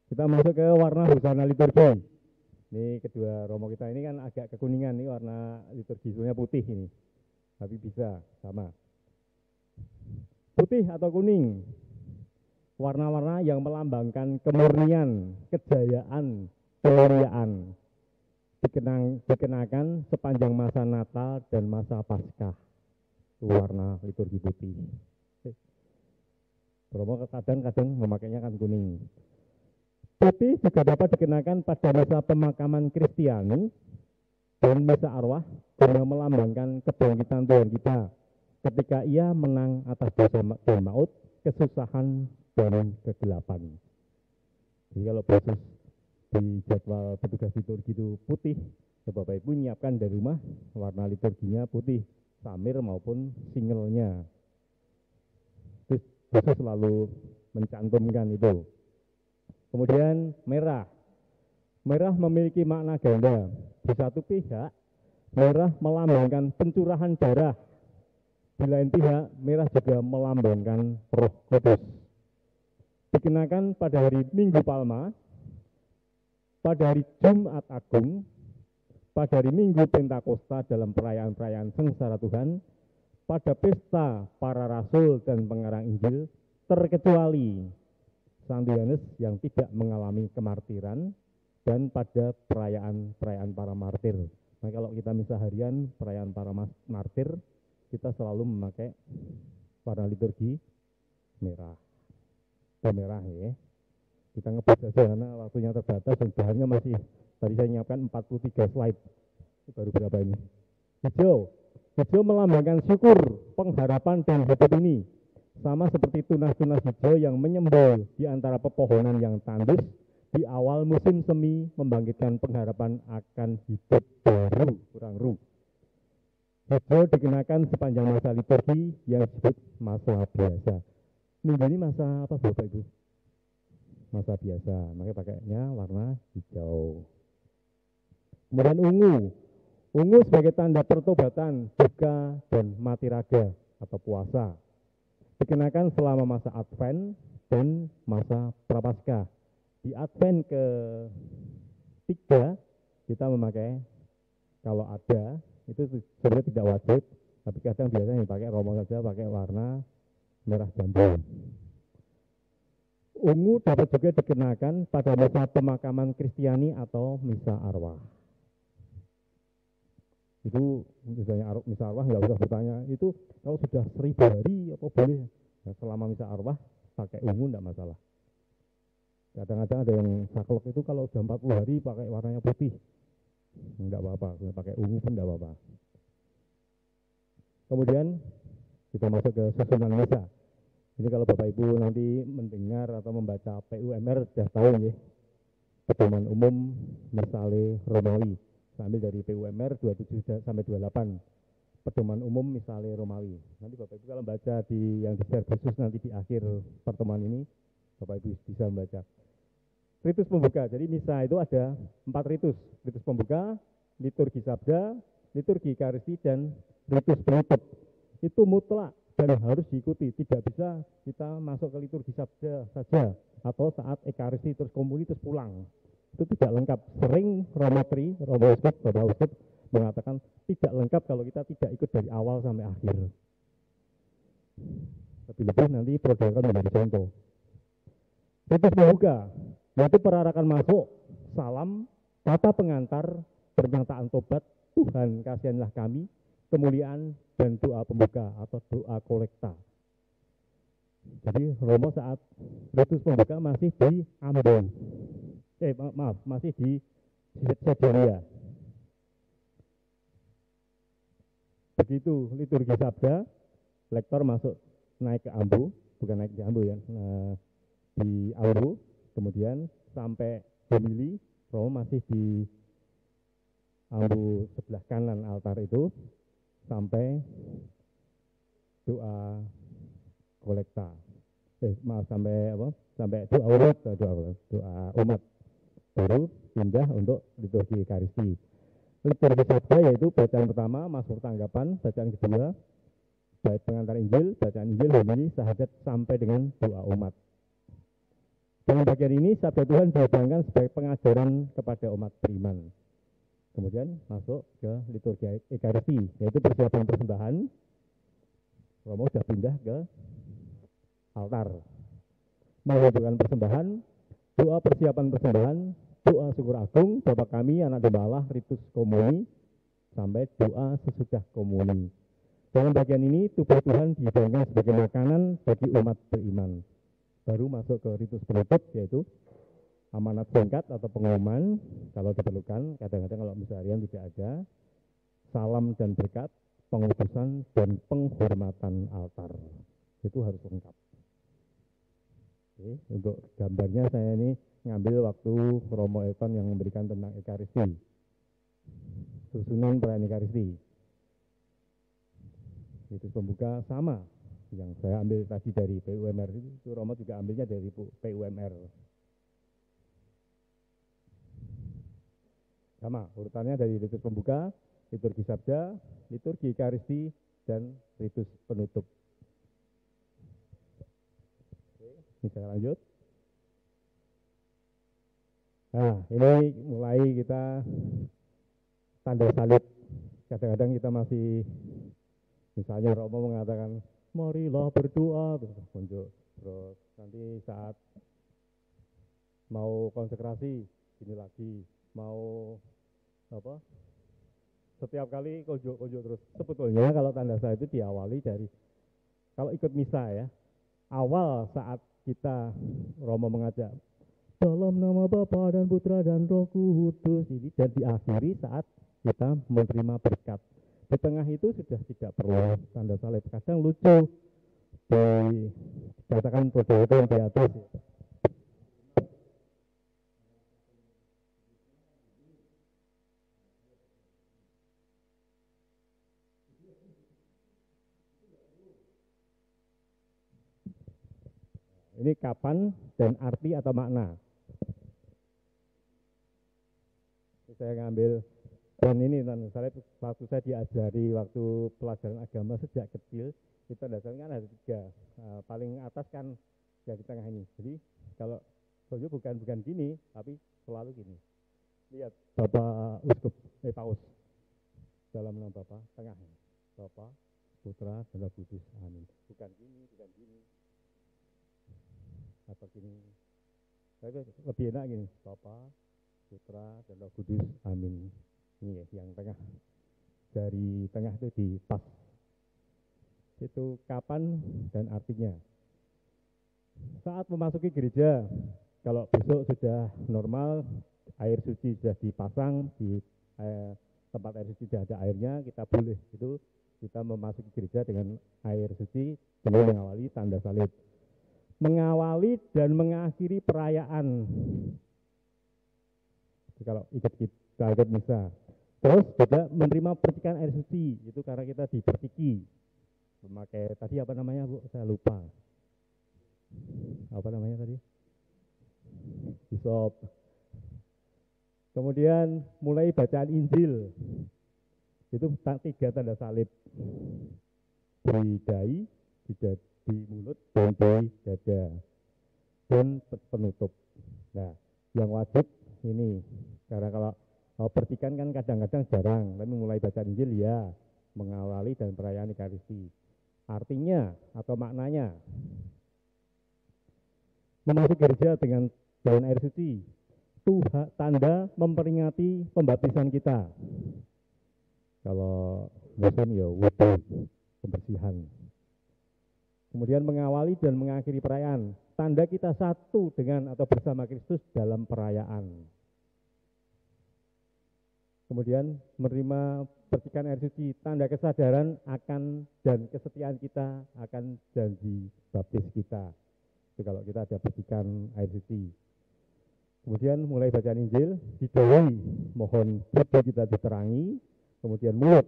Kita masuk ke warna busana liturgi. Ini kedua romo kita ini kan agak kekuningan nih warna liturgi, sebenarnya putih ini. Tapi bisa sama. Putih atau kuning, warna-warna yang melambangkan kemurnian, kejayaan, kemuliaan. Dikenakan sepanjang masa Natal dan masa Paskah. Itu warna liturgi putih. Romo kadang-kadang memakainya kan kuning. Putih juga dapat dikenakan pada masa pemakaman Kristiani dan misa arwah karena melambangkan kebangkitan Tuhan kita ketika ia menang atas dosa dan maut, kesusahan dan kegelapan. Jadi kalau proses di jadwal petugas liturgi itu putih, ya Bapak Ibu menyiapkan dari rumah warna liturginya putih, samir maupun singelnya. Terus khusus selalu mencantumkan itu. Kemudian merah. Merah memiliki makna ganda. Di satu pihak, merah melambangkan pencurahan darah. Di lain pihak, merah juga melambangkan Roh Kudus. Dikenakan pada hari Minggu Palma, pada hari Jumat Agung, pada hari Minggu Pentakosta dalam perayaan-perayaan sengsara Tuhan, pada pesta para rasul dan pengarang Injil, terkecuali Santo Yohanes yang tidak mengalami kemartiran, dan pada perayaan-perayaan para martir. Nah, kalau kita misa harian, perayaan para martir, kita selalu memakai warna liturgi merah. Merah ya. Kita ngebut saja karena waktunya terbatas dan bahannya masih, tadi saya nyiapkan 43 slide. Itu baru berapa ini? Hijau. Hijau melambangkan syukur, pengharapan, dan hidup ini. Sama seperti tunas-tunas hijau yang menyembol di antara pepohonan yang tandus di awal musim semi, membangkitkan pengharapan akan hidup baru, kurang ru. Hijau dikenakan sepanjang masa liturgi yang disebut masa biasa. Minggu ini masa apa Bapak Ibu? Masa biasa, makanya pakainya warna hijau. Kemudian ungu. Ungu sebagai tanda pertobatan, duka, dan mati raga atau puasa. Dikenakan selama masa Advent dan masa Prapaskah. Di Advent ke-3 kita memakai, kalau ada, itu sebenarnya tidak wajib, tapi kadang biasanya dipakai romo saja, pakai warna merah jambu. Ungu dapat juga dikenakan pada masa pemakaman Kristiani atau misa arwah. Itu misalnya misa arwah nggak usah bertanya, itu kalau sudah 1000 hari apa boleh? Nah, selama misa arwah pakai ungu enggak masalah. Kadang-kadang ada yang saklek itu kalau sudah 40 hari pakai warnanya putih, enggak apa-apa, pakai ungu pun enggak apa-apa. Kemudian kita masuk ke susunan misa. Ini kalau Bapak Ibu nanti mendengar atau membaca PUMR sudah tahu ya, pedoman umum Misale Romawi. Sambil dari PUMR 27 sampai 28. Pedoman umum Misale Romawi. Nanti Bapak Ibu kalau baca di yang di-share khusus nanti di akhir pertemuan ini, Bapak Ibu bisa membaca. Ritus pembuka. Jadi misa itu ada 4 ritus. Ritus pembuka, liturgi sabda, liturgi ekaristi, dan ritus penutup. Itu mutlak dan harus diikuti. Tidak bisa kita masuk ke liturgi sabda saja atau saat ekaristi terus komuni terus pulang. Itu tidak lengkap. Sering Romo Bapak Uskup mengatakan tidak lengkap kalau kita tidak ikut dari awal sampai akhir. Lebih-lebih nanti perjalanan menjadi contoh. Ritus pembuka, yaitu perarakan masuk, salam, kata pengantar, pernyataan tobat, Tuhan kasihanlah kami, kemuliaan, dan doa pembuka atau doa kolekta. Jadi Romo saat ritus pembuka masih di Ambon. Masih di Sejalia. Begitu liturgi sabda, lektor masuk naik ke Ambu, bukan naik di Ambu ya, di Ambu, kemudian sampai homili, Romo masih di Ambu sebelah kanan altar itu, sampai doa kolekta. Sampai apa? Sampai doa umat. Baru pindah untuk liturgi ekaristi. Liturgi sabda yaitu bacaan pertama, mazmur tanggapan, bacaan kedua, bait pengantar Injil, bacaan Injil, homili, syahadat sampai dengan doa umat. Dengan bagian ini sabda Tuhan dihidangkan sebagai pengajaran kepada umat beriman. Kemudian masuk ke liturgi Ekaristi, yaitu persiapan persembahan. Romo sudah pindah ke altar. Mengajukan persembahan, doa persiapan persembahan, doa syukur agung, Bapa kami, anak domba Allah, ritus komuni, sampai doa sesudah komuni. Dalam bagian ini, tubuh Tuhan dihidangkan sebagai makanan bagi umat beriman. Baru masuk ke ritus penutup, yaitu amanat singkat atau pengumuman, kalau diperlukan, kadang-kadang kalau misarian tidak ada, salam dan berkat, pengudusan dan penghormatan altar. Itu harus lengkap. Oke, untuk gambarnya saya ini ngambil waktu Romo Elton yang memberikan tentang Ekaristi. Susunan perayaan Ekaristi. Ritus pembuka sama yang saya ambil tadi dari PUMR itu Romo juga ambilnya dari PUMR. Sama urutannya dari ritus pembuka, liturgi sabda, liturgi Ekaristi, dan ritus penutup. Oke, ini saya lanjut. Nah, ini mulai kita tanda salib. Kadang-kadang kita masih, misalnya Romo mengatakan, marilah berdoa, terus nanti saat mau konsekrasi, ini lagi, mau apa? Setiap kali konjuk terus. Sebetulnya kalau tanda salib itu diawali dari, kalau ikut misa ya, awal saat kita Romo mengajak, dalam nama Bapa dan Putra dan Roh Kudus, ini, dan diakhiri saat kita menerima berkat. Di tengah itu sudah tidak perlu tanda salib. Kadang lucu, dikatakan proyek yang di atas. Ini kapan dan arti atau makna. Saya ngambil, dan ini tanda salib waktu saya diajari waktu pelajaran agama sejak kecil, itu dasarnya kan ada 3. Paling atas kan ya di tengah ini. Jadi kalau sojo bukan gini, tapi selalu gini. Lihat Bapak Uskup, Paus, dalam nama Bapa, tengah. Bapa, Putra, dan Roh Kudus. Amin. Bukan gini. Atau gini. Tapi lebih enak gini. Bapa, Putra, dan Roh Kudus. Amin. Ini ya, yang tengah. Dari tengah itu di pas. Itu kapan dan artinya. Saat memasuki gereja, kalau besok sudah normal, air suci sudah dipasang, di tempat air suci sudah ada airnya, kita boleh itu kita memasuki gereja dengan air suci dengan mengawali tanda salib. Mengawali dan mengakhiri perayaan. Kalau ikut misa. Terus juga menerima percikan air suci, itu karena kita diperciki. Memakai tadi apa namanya Bu? Saya lupa. Apa namanya tadi? Hisop. Kemudian mulai bacaan Injil. Itu 3 tanda salib. Di dahi, di mulut, dan di dada. Dan penutup. Nah, yang wajib ini. Karena kalau percikan kan kadang-kadang jarang, tapi mulai baca Injil ya, mengawali dan perayaan Ekaristi. Artinya atau maknanya, memasuki gereja dengan jalan air suci, itu tanda memperingati pembaptisan kita. Kalau Muslim ya wudu, pembersihan. Kemudian mengawali dan mengakhiri perayaan, tanda kita satu dengan atau bersama Kristus dalam perayaan. Kemudian menerima percikan air suci, tanda kesadaran akan dan kesetiaan kita akan janji baptis kita. Itu kalau kita ada percikan air suci. Kemudian mulai bacaan Injil, didoai, mohon hati kita diterangi, kemudian mulut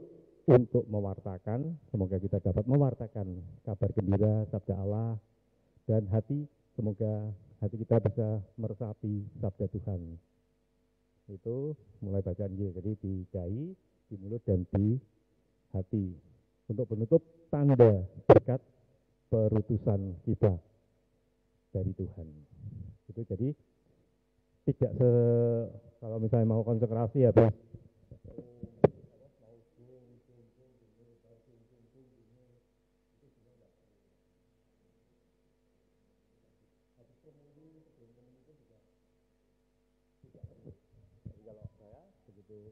untuk mewartakan, semoga kita dapat mewartakan kabar gembira sabda Allah, dan hati, semoga hati kita bisa meresapi sabda Tuhan. Itu mulai bacaan Injil, jadi di dahi, di mulut, dan di hati. Untuk penutup, tanda berkat perutusan kita dari Tuhan. Itu Itu jadi tidak kalau misalnya mau konsekrasi habis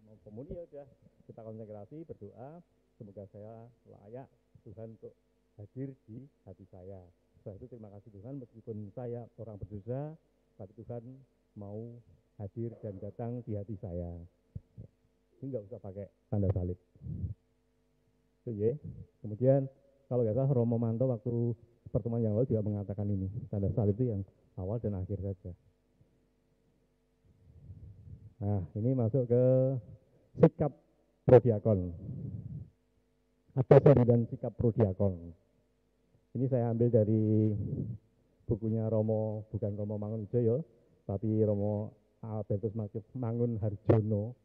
mau komuni ya udah kita konsekrasi berdoa semoga saya layak Tuhan untuk hadir di hati saya. Setelah itu terima kasih Tuhan meskipun saya orang berdosa tapi Tuhan mau hadir dan datang di hati saya. Ini nggak usah pakai tanda salib. Itu ya. Kemudian kalau nggak salah Romo Manto waktu pertemuan yang lalu juga mengatakan ini tanda salib itu yang awal dan akhir saja. Nah, ini masuk ke sikap prodiakon. Ada 9 sikap prodiakon. Ini saya ambil dari bukunya Romo, bukan Romo Mangunwijoyo, tapi Romo Albertus Mangun Harjono,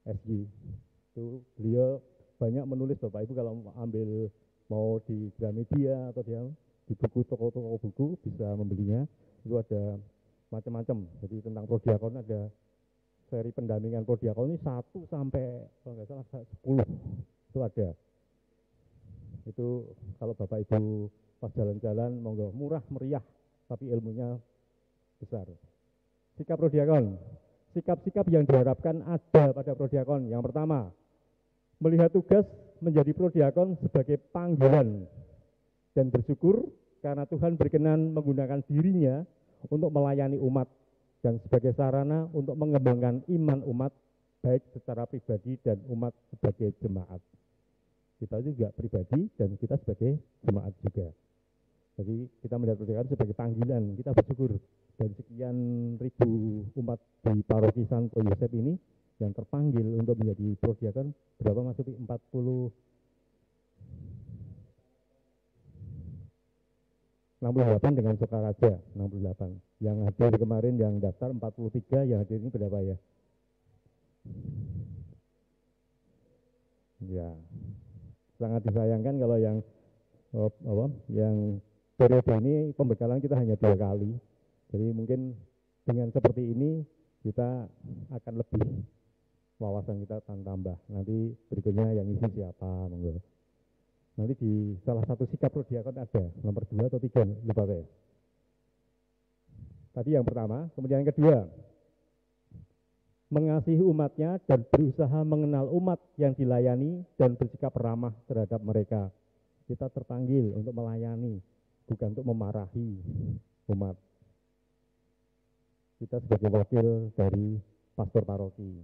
SG. Itu beliau banyak menulis, Bapak Ibu kalau ambil mau di Gramedia atau di buku toko-toko buku bisa membelinya. Itu ada macam-macam. Jadi tentang prodiakon ada seri pendampingan prodiakon ini 1 sampai kalau nggak salah 10 itu ada. Itu kalau Bapak Ibu pas jalan-jalan monggo, murah meriah tapi ilmunya besar. Sikap prodiakon, sikap-sikap yang diharapkan ada pada prodiakon. Yang pertama, melihat tugas menjadi prodiakon sebagai panggilan dan bersyukur karena Tuhan berkenan menggunakan dirinya untuk melayani umat dan sebagai sarana untuk mengembangkan iman umat baik secara pribadi dan umat sebagai jemaat. Kita juga pribadi dan kita sebagai jemaat juga. Jadi kita melihat prodiakon sebagai panggilan, kita bersyukur dari sekian ribu umat di paroki Santo Yosef ini yang terpanggil untuk menjadi prodiakon berapa Mas Upi? 68 dengan Sukaraja 68. Yang hadir kemarin yang daftar 43, yang hadir ini berapa ya? Ya, sangat disayangkan kalau yang periode ini pembekalan kita hanya 2 kali. Jadi mungkin dengan seperti ini kita akan lebih wawasan kita akan tambah. Nanti berikutnya yang isi siapa, monggo. Nanti di salah satu sikap prodiakon ada nomor 2 atau 3, lupa saya. Tadi yang pertama, kemudian yang kedua, mengasihi umatnya dan berusaha mengenal umat yang dilayani dan bersikap ramah terhadap mereka. Kita terpanggil untuk melayani, bukan untuk memarahi umat. Kita sebagai wakil dari pastor paroki.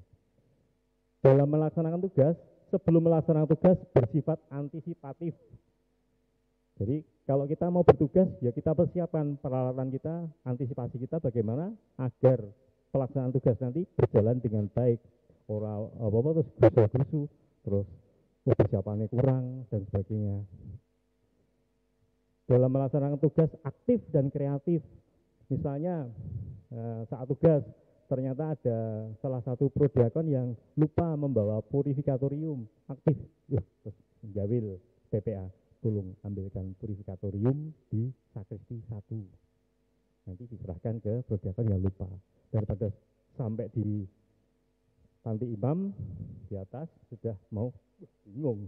Dalam melaksanakan tugas, sebelum melaksanakan tugas bersifat antisipatif. Jadi kalau kita mau bertugas, ya kita persiapkan peralatan kita, antisipasi kita bagaimana agar pelaksanaan tugas nanti berjalan dengan baik. Orang apa-apa terus gerusu-gerusu, terus persiapannya kurang dan sebagainya. Dalam melaksanakan tugas aktif dan kreatif. Misalnya saat tugas ternyata ada salah satu prodiakon yang lupa membawa purifikatorium aktif, terus menjawil PPA, tolong ambilkan purifikatorium di sakristi 1. Nanti diserahkan ke prodiakon yang lupa. Daripada sampai di panti imam di atas sudah mau bingung.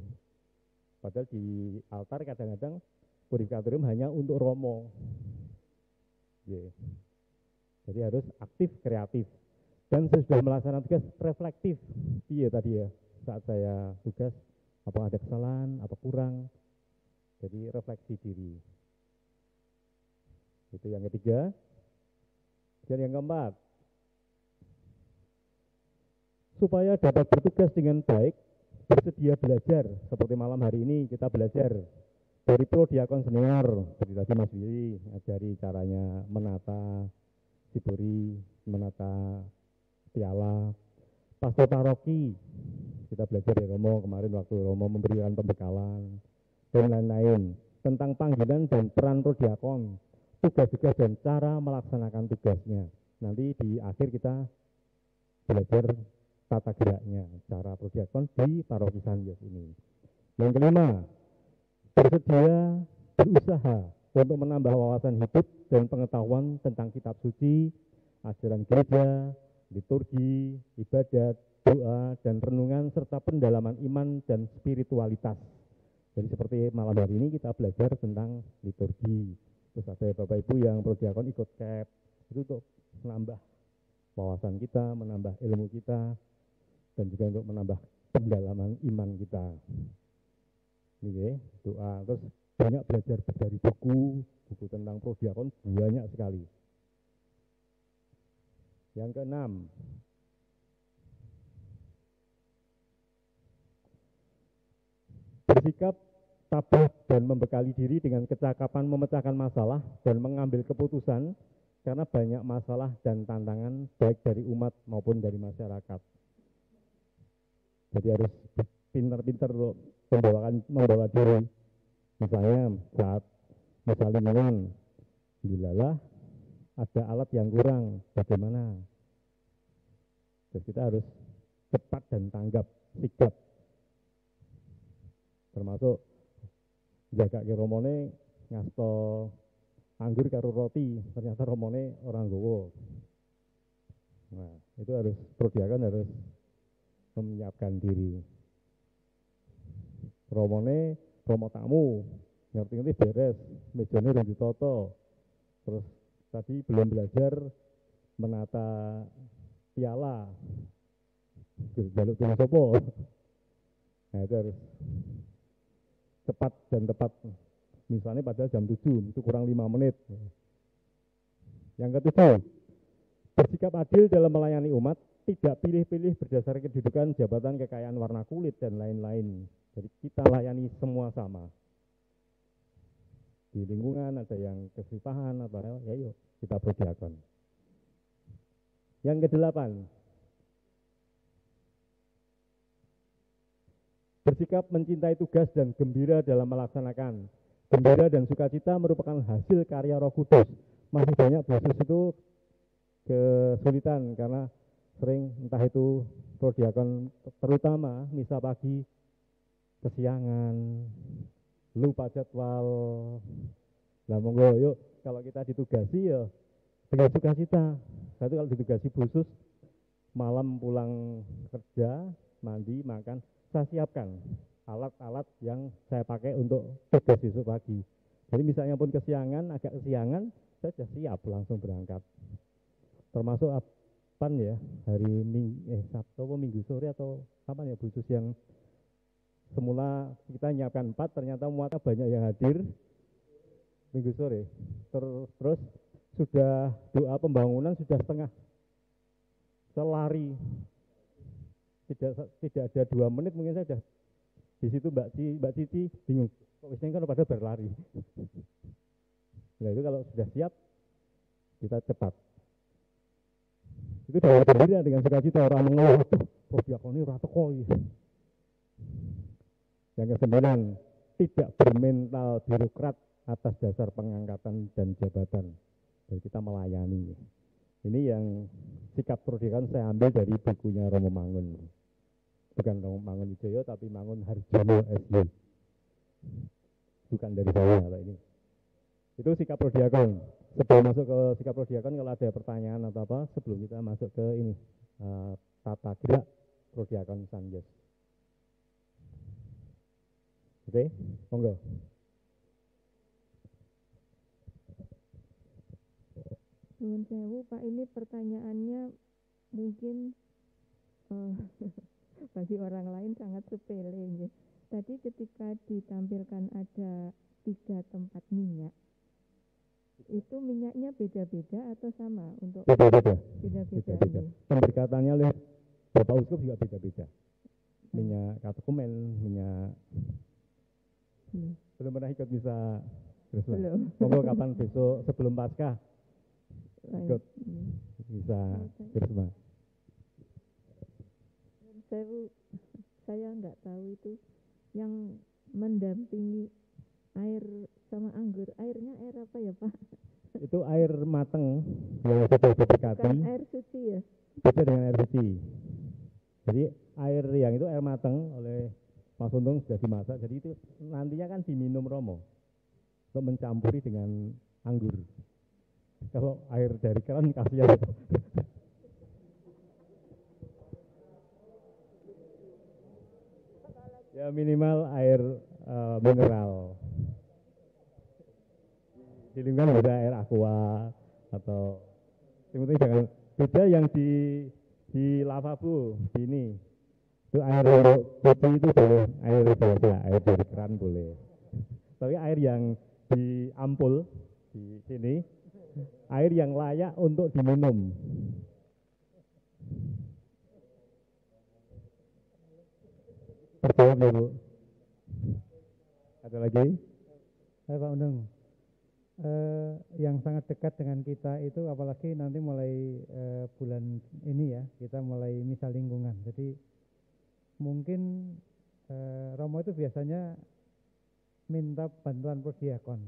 Padahal di altar kadang-kadang purifikatorium hanya untuk romo. Jadi harus aktif, kreatif. Dan sesudah melaksanakan tugas, reflektif. Iya tadi ya, saat saya tugas, apa ada kesalahan, apa kurang. Jadi refleksi diri. Itu yang ketiga. Dan yang keempat, supaya dapat bertugas dengan baik, bersedia belajar. Seperti malam hari ini kita belajar dari prodiakon senior, seperti tadi Mas Willy, ajari caranya menata Sibori, menata piala, pastor paroki, kita belajar dari Romo kemarin waktu Romo memberikan pembekalan, dan lain-lain, tentang panggilan dan peran prodiakon, tugas-tugas dan cara melaksanakan tugasnya. Nanti di akhir kita belajar tata geraknya, cara prodiakon di paroki Santo Yosef ini. Yang kelima, bersedia berusaha untuk menambah wawasan hidup dan pengetahuan tentang kitab suci, ajaran gereja, liturgi, ibadat, doa, dan renungan, serta pendalaman iman dan spiritualitas. Jadi seperti malam hari ini kita belajar tentang liturgi. Terus ada Bapak Ibu yang prodiakon ikut CAP, itu untuk menambah wawasan kita, menambah ilmu kita, dan juga untuk menambah pendalaman iman kita. Ini doa, terus banyak belajar dari buku tentang prodiakon banyak sekali. Yang keenam, bersikap tabah dan membekali diri dengan kecakapan memecahkan masalah dan mengambil keputusan karena banyak masalah dan tantangan baik dari umat maupun dari masyarakat. Jadi harus pintar-pintar membawa diri. Misalnya saat masa lingkungan, bilalah ada alat yang kurang, bagaimana? Terus kita harus cepat dan tanggap, sigap. Termasuk jaga ke romone ngasto anggur karo roti, ternyata romone orang gowo. Nah, itu harus prodiakon harus menyiapkan diri. Romone romo tamu, ngerti-ngerti beres, mejane udah ditoto. Terus tadi belum belajar menata piala, jaluk tulis sopo. Nah itu harus cepat dan tepat. Misalnya pada jam 7, itu kurang 5 menit. Yang ketujuh, bersikap adil dalam melayani umat, tidak pilih-pilih berdasarkan kedudukan, jabatan, kekayaan, warna kulit, dan lain-lain. Jadi kita layani semua sama. Di lingkungan ada yang kesipahan, atau ya yuk kita prodiakon. Yang kedelapan, bersikap mencintai tugas dan gembira dalam melaksanakan. Gembira dan sukacita merupakan hasil karya Roh Kudus. Masih banyak Yesus itu kesulitan karena sering entah itu prodiakon terutama misa pagi kesiangan, lupa jadwal. Lah monggo yuk kalau kita ditugasi ya dengan sukacita. Satu kalau ditugasi khusus malam pulang kerja, mandi, makan, saya siapkan alat-alat yang saya pakai untuk tugas besok pagi. Jadi misalnya pun kesiangan, agak kesiangan, saya sudah siap langsung berangkat. Termasuk kapan ya, hari Sabtu atau Minggu sore atau kapan ya khusus yang semula kita nyiapkan 4, ternyata muatnya banyak yang hadir Minggu sore. Terus sudah doa pembangunan sudah setengah, selari. Tidak ada 2 menit mungkin saja. Di situ Mbak Cici bingung, kok wisnya kan pada berlari. Nah itu kalau sudah siap, kita cepat. Itu dengan gembira, dengan sukacita, orang mengeluh, prodiakon ini rata koi. Yang ke-9, tidak bermental birokrat atas dasar pengangkatan dan jabatan. Jadi kita melayani. Ini yang sikap prodiakon saya ambil dari bukunya Romo Mangun. Bukan Romo Mangun Wijoyo, tapi Mangun Harjono SY. Bukan dari saya kalau ini. Itu sikap prodiakon. Sebelum masuk ke sikap prodiakon, kalau ada pertanyaan atau apa, sebelum kita masuk ke ini, tata gerak prodiakon Sanjes. Oke, monggo. Nuwun sewu Pak, ini pertanyaannya mungkin bagi orang lain sangat sepele. Tadi ketika ditampilkan ada 3 tempat minyak, itu minyaknya beda-beda atau sama untuk Beda-beda. beda-beda. Pemberkatannya oleh Bapak Uskup juga beda-beda. Minyak katekumen, minyak belum pernah ikut misa Krisma. Monggo kapan besok sebelum Paskah ikut misa Krisma. Saya nggak tahu itu yang mendampingi air sama anggur. Airnya air apa ya Pak? Itu air mateng yang sudah diberkati. Bukan air suci ya? Beda dengan air suci. Jadi air yang itu air mateng oleh Mas Untung sudah dimasak. Jadi itu nantinya kan diminum Romo. untuk mencampuri dengan anggur. Kalau air dari keran kasihan. Ya minimal air mineral. Di lingkungan ada air aqua atau yang penting jangan beda yang di lavabo di ini. Itu air untuk cuci itu boleh, air biasa, air dari keran boleh. Tapi air yang di ampul di sini, air yang layak untuk diminum. Terjawab ya Bu. Ada lagi? Saya Pak Undang, yang sangat dekat dengan kita itu apalagi nanti mulai bulan ini ya, kita mulai misal lingkungan. Jadi mungkin Romo itu biasanya minta bantuan prodiakon,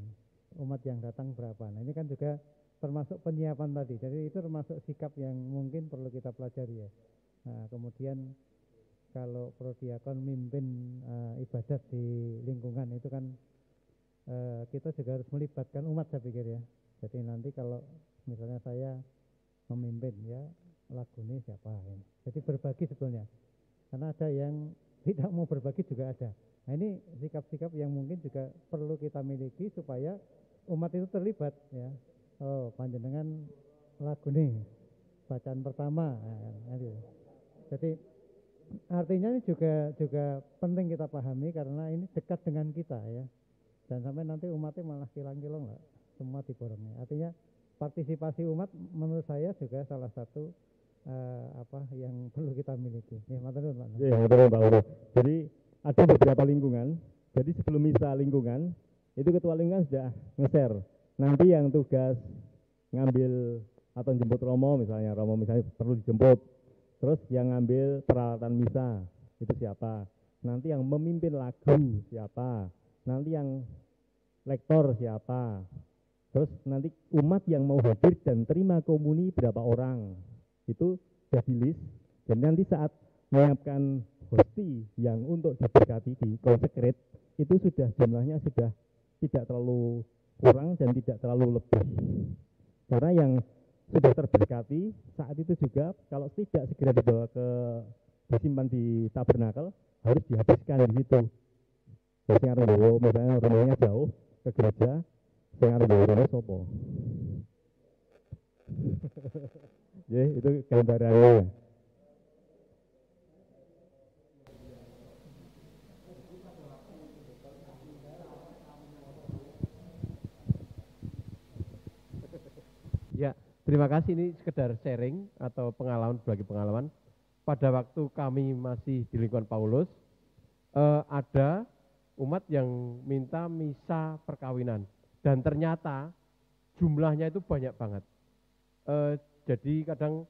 umat yang datang berapa. Nah ini kan juga termasuk penyiapan tadi, jadi itu termasuk sikap yang mungkin perlu kita pelajari ya. Nah kemudian kalau prodiakon mimpin ibadat di lingkungan itu kan kita juga harus melibatkan umat saya pikir ya. Jadi nanti kalau misalnya saya memimpin ya lagunya siapa ini. Jadi berbagi sebetulnya. Karena ada yang tidak mau berbagi juga ada. Nah ini sikap-sikap yang mungkin juga perlu kita miliki supaya umat itu terlibat ya. Oh panjenengan lagu nih bacaan pertama. Nah, jadi artinya ini juga penting kita pahami karena ini dekat dengan kita ya. Dan sampai nanti umatnya malah kilang-kilong lah, semua diborongnya. Artinya partisipasi umat menurut saya juga salah satu yang perlu kita miliki. Ya, matur nuwun Pak. Iya, matur nuwun Pak Uro. Jadi ada beberapa lingkungan. Jadi sebelum misa lingkungan, itu ketua lingkungan sudah nge-share. Nanti yang tugas ngambil atau jemput Romo misalnya perlu dijemput. Terus yang ngambil peralatan misa itu siapa? Nanti yang memimpin lagu siapa? Nanti yang lektor siapa, terus nanti umat yang mau hadir dan terima komuni berapa orang, itu sudah di list, dan nanti saat menyiapkan hosti yang untuk diberkati di konsekret, itu sudah jumlahnya sudah tidak terlalu kurang dan tidak terlalu lebih, karena yang sudah terberkati saat itu juga kalau tidak segera dibawa disimpan di tabernakel harus dihabiskan di situ. Jadi yang Romo, misalnya Romonya jauh ke gereja, yang Romo sopo. Jadi itu gambarannya. Ya, terima kasih. Ini sekedar sharing atau pengalaman, berbagi pengalaman. Pada waktu kami masih di lingkungan Paulus, ada umat yang minta misa perkawinan dan ternyata jumlahnya itu banyak banget. Jadi kadang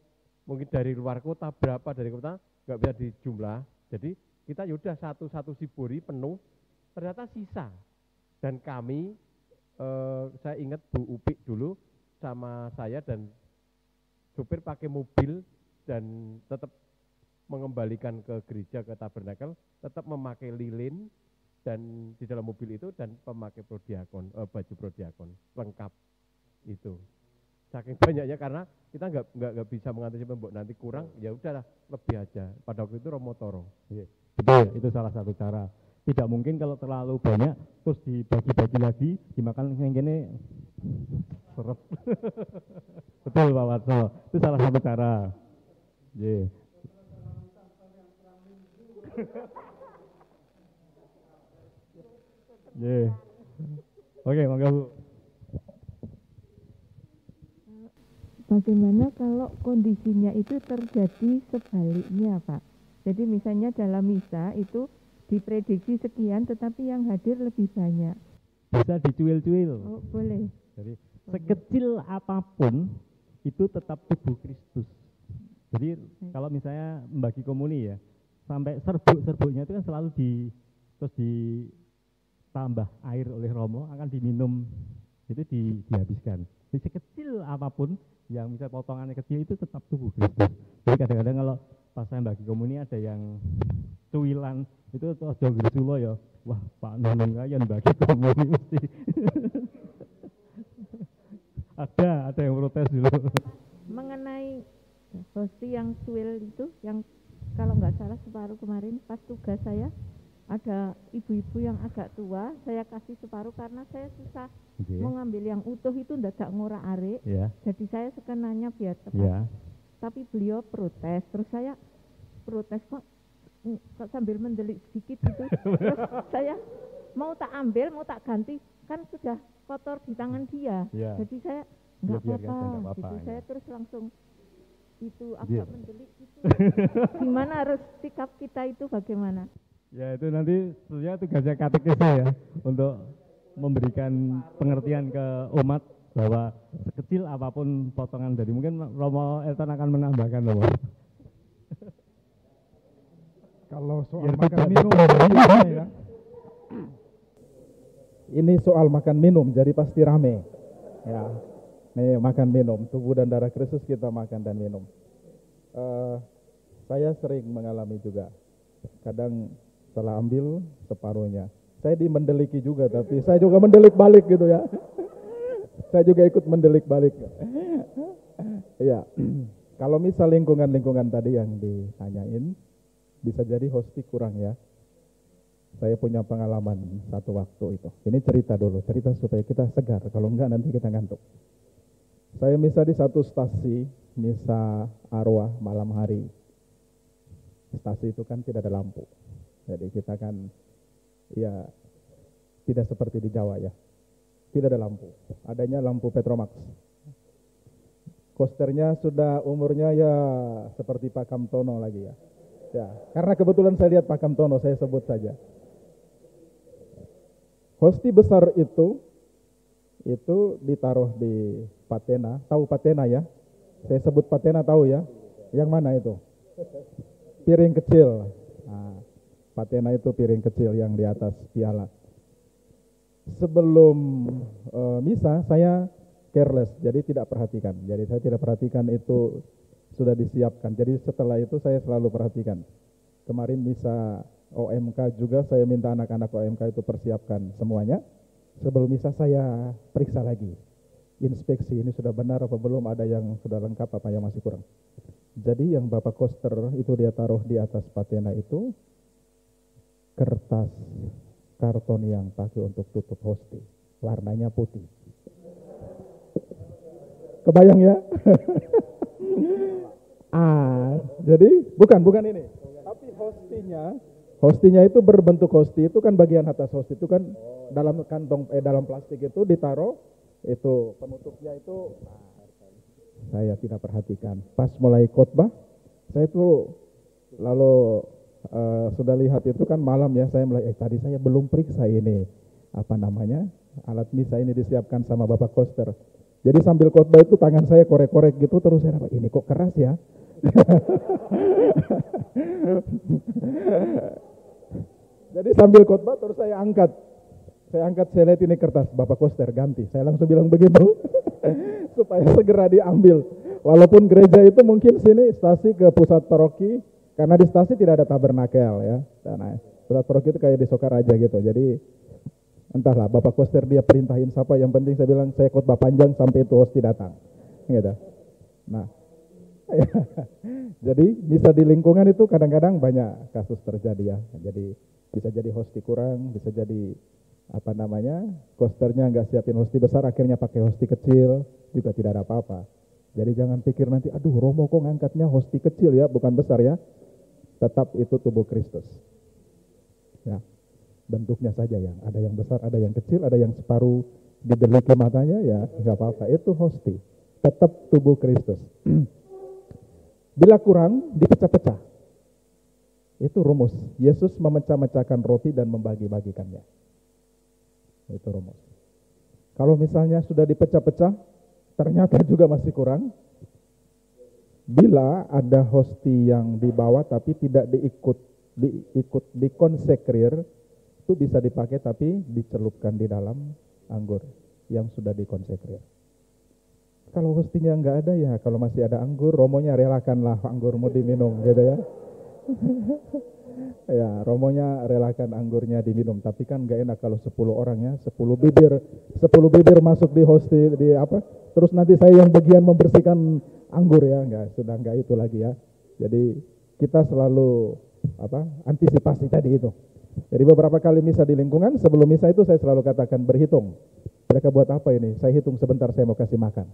mungkin dari luar kota berapa dari kota nggak bisa dijumlah. Jadi kita yaudah satu siburi penuh, ternyata sisa. Dan kami, saya ingat Bu Upik dulu sama saya dan supir pakai mobil dan tetap mengembalikan ke gereja ke tabernakel, tetap memakai lilin. Dan di dalam mobil itu dan pemakai prodiakon, baju prodiakon lengkap itu. Saking banyaknya karena kita nggak bisa mengantisipasi mbok nanti kurang, ya udahlah lebih aja. Pada waktu itu Romo Toro. Betul, itu salah satu cara. Tidak mungkin kalau terlalu banyak terus dibagi-bagi lagi, dimakan yang gini seret. Betul Pak Warso, itu salah satu cara. Yeah. Yeah. Oke, monggo Bu. Bagaimana kalau kondisinya itu terjadi sebaliknya Pak? Jadi misalnya dalam misa itu diprediksi sekian tetapi yang hadir lebih banyak. Bisa dicuil-cuil. Oh, boleh. Jadi sekecil apapun itu tetap tubuh Kristus. Jadi kalau misalnya membagi komuni ya, sampai serbuk-serbuknya itu kan selalu terus ditambah air oleh Romo akan diminum, itu dihabiskan. Jadi sekecil apapun yang bisa potongannya kecil itu tetap tubuh Kristus. Jadi kadang-kadang kalau pas saya bagi komuni ada yang cuilan itu ojo gresula ya. Wah, Pak Nunung kayan bagi komuni mesti. Ada yang protes dulu. Mengenai hosti yang suil itu, yang kalau nggak salah separuh kemarin pas tugas saya, ada ibu-ibu yang agak tua, saya kasih separuh karena saya susah Oke. mau ngambil yang utuh itu ndak ngora arik. Ya, Jadi saya sekenanya biar tepat. ya. Tapi beliau protes, terus saya protes kok sambil mendelik sedikit gitu. Terus saya mau tak ambil, mau tak ganti, kan sudah kotor di tangan dia. Ya. Jadi saya nggak biar apa-apa. nggak apa-apa, Gitu. ya. Saya terus langsung itu Iya. agak mendelik gitu. Gimana harus sikap kita itu bagaimana? Ya itu nanti sebenarnya tugasnya katekis ya untuk memberikan pengertian ke umat bahwa sekecil apapun potongan dari, mungkin Romo Elton akan menambahkan Romo. Kalau soal Biar makan tidak minum, dipercaya. ya. Ini soal makan minum, jadi pasti rame. Ya, nih makan minum, tubuh dan darah Kristus kita makan dan minum. Saya sering mengalami juga. Kadang salah ambil separuhnya. Saya dimendeliki juga, tapi saya juga mendelik balik gitu ya. Saya juga ikut mendelik balik. Iya. Kalau misal lingkungan-lingkungan tadi yang ditanyain, bisa jadi hosti kurang ya. Saya punya pengalaman satu waktu itu. Ini cerita dulu, cerita supaya kita segar. Kalau enggak nanti kita ngantuk. Saya misa di satu stasi, misa arwah malam hari. Stasi itu kan tidak ada lampu. Jadi kita kan ya tidak seperti di Jawa ya. Tidak ada lampu. Adanya lampu Petromax. Kosternya sudah umurnya ya seperti Pak Kamtono lagi ya. Ya, karena kebetulan saya lihat Pak Kamtono, saya sebut saja. Hosti besar itu ditaruh di patena. Tahu patena ya? Saya sebut patena, tahu ya? Yang mana itu? Piring kecil. Nah, patena itu piring kecil yang di atas piala. Sebelum misa saya careless, jadi tidak perhatikan. Jadi saya tidak perhatikan itu sudah disiapkan. Jadi setelah itu saya selalu perhatikan. Kemarin misa OMK juga saya minta anak-anak OMK itu persiapkan semuanya. Sebelum misa saya periksa lagi. Inspeksi ini sudah benar apa belum, ada yang sudah lengkap apa yang masih kurang. Jadi yang Bapak Koster itu dia taruh di atas patena itu kertas karton yang pakai untuk tutup hosti. Warnanya putih. Kebayang ya? Jadi bukan ini. Tapi hostinya itu berbentuk hosti, itu kan bagian atas hosti itu kan dalam kantong dalam plastik itu ditaruh, itu penutupnya itu saya tidak perhatikan. Pas mulai khotbah, saya itu lalu sudah lihat itu kan malam ya, saya mulai tadi saya belum periksa ini alat misa ini disiapkan sama Bapak Koster. Jadi sambil khotbah itu tangan saya korek-korek gitu, terus saya dapat ini kok keras ya. Jadi sambil khotbah terus saya angkat, saya lihat ini kertas Bapak Koster ganti. Saya langsung bilang begitu supaya segera diambil. Walaupun gereja itu mungkin sini stasi ke pusat paroki, karena di stasi tidak ada tabernakel ya. Nah, pusat paroki itu kayak di Sokaraja gitu. Jadi entahlah Bapak Koster dia perintahin siapa, yang penting saya bilang saya khotbah panjang sampai itu hosti datang. Gitu. Nah, jadi bisa di lingkungan itu kadang-kadang banyak kasus terjadi ya. Jadi bisa jadi hosti kurang, bisa jadi kosternya nggak siapin hosti besar, akhirnya pakai hosti kecil, juga tidak ada apa-apa. Jadi jangan pikir nanti, aduh Romo kok ngangkatnya hosti kecil ya, bukan besar ya. Tetap itu tubuh Kristus. Ya, bentuknya saja yang ada yang besar, ada yang kecil, ada yang separuh dideliki matanya ya, nggak apa-apa. Itu hosti, tetap tubuh Kristus. Bila kurang, dipecah-pecah. Itu rumus. Yesus memecah-mecahkan roti dan membagi-bagikannya. Itu rumus. Kalau misalnya sudah dipecah-pecah, ternyata juga masih kurang. Bila ada hosti yang dibawa tapi tidak dikonsekrir, itu bisa dipakai tapi dicelupkan di dalam anggur yang sudah dikonsekrir. Kalau hostinya nggak ada ya, kalau masih ada anggur, romonya relakanlah anggurmu diminum gitu ya. Ya, romonya relakan anggurnya diminum, tapi kan nggak enak kalau 10 orang ya, 10 bibir masuk di hosti terus nanti saya yang bagian membersihkan anggur ya, sudah enggak itu lagi ya. Jadi kita selalu antisipasi tadi itu. Jadi beberapa kali misa di lingkungan, sebelum misa itu saya selalu katakan berhitung. Mereka buat apa ini? Saya hitung sebentar, saya mau kasih makan.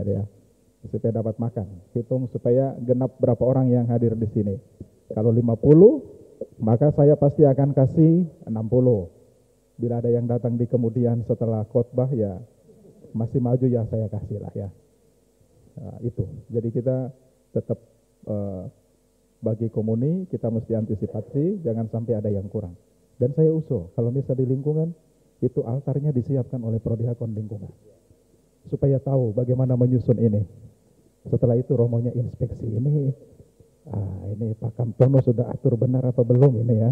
Ya, supaya dapat makan. Hitung supaya genap berapa orang yang hadir di sini. Kalau 50, maka saya pasti akan kasih 60. Bila ada yang datang di kemudian setelah khotbah ya masih maju ya saya kasih lah ya. Nah, itu. Jadi kita tetap bagi komuni kita mesti antisipasi jangan sampai ada yang kurang. Dan saya usul kalau misa di lingkungan itu altarnya disiapkan oleh prodiakon lingkungan supaya tahu bagaimana menyusun ini. Setelah itu romonya inspeksi ini Pak Kamtono sudah atur benar apa belum ini ya.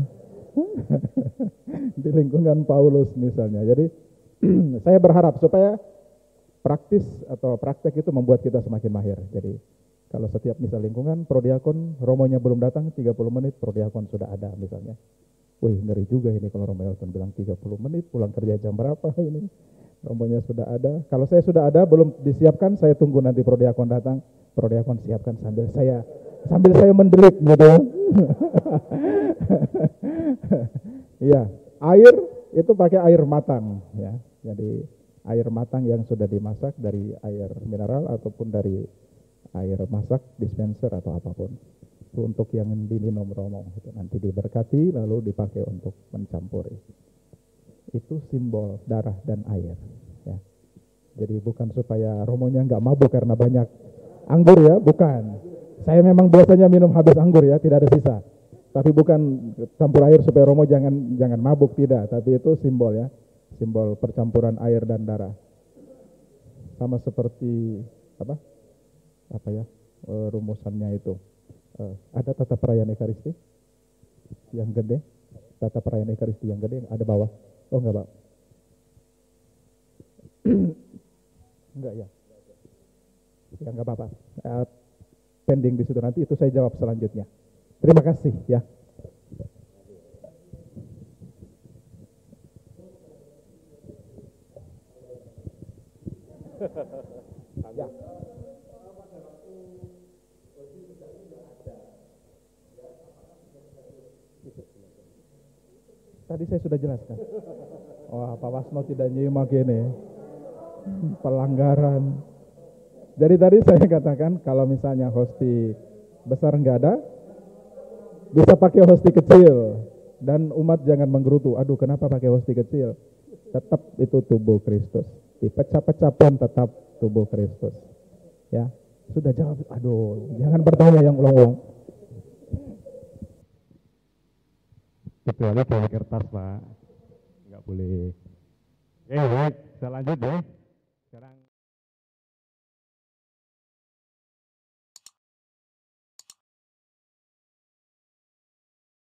Di lingkungan Paulus misalnya. Jadi saya berharap supaya praktis atau praktek itu membuat kita semakin mahir. Jadi kalau setiap misa lingkungan, prodiakon, romonya belum datang, 30 menit, prodiakon sudah ada misalnya. Wih, ngeri juga ini kalau Romo Elton bilang 30 menit, pulang kerja jam berapa ini. Romonya sudah ada. Kalau saya sudah ada, belum disiapkan, saya tunggu nanti prodiakon datang. Prodiakon siapkan sambil saya mendelik gitu. Iya, air itu pakai air matang ya. Jadi air matang yang sudah dimasak dari air mineral ataupun dari air masak dispenser atau apapun. Itu untuk yang diminum romo itu nanti diberkati lalu dipakai untuk mencampuri. Itu simbol darah dan air ya. Jadi bukan supaya romonya enggak mabuk karena banyak anggur ya, bukan. Saya memang biasanya minum habis anggur ya, tidak ada sisa. Tapi bukan campur air supaya romo jangan mabuk, tidak. Tapi itu simbol ya, simbol percampuran air dan darah. Sama seperti rumusannya itu. Ada tata perayaan Ekaristi yang gede, tata perayaan Ekaristi yang gede ada bawah. Oh enggak, Pak. Enggak ya. Ya enggak apa-apa. Pending di situ nanti itu saya jawab selanjutnya. Terima kasih ya. Ya. Tadi saya sudah jelaskan. Wah, Pak Wasno tidak nyimak ini. Pelanggaran. Jadi tadi saya katakan kalau misalnya hosti besar enggak ada, bisa pakai hosti kecil. Dan umat jangan menggerutu, aduh kenapa pakai hosti kecil? Tetap itu tubuh Kristus. Dipecah-pecah pun tetap tubuh Kristus. Ya, sudah jawab. Aduh, jangan bertanya yang ulang-ulang. Kecuali bawa kertas, Pak. Enggak boleh. Baik, saya lanjut ya. Sekarang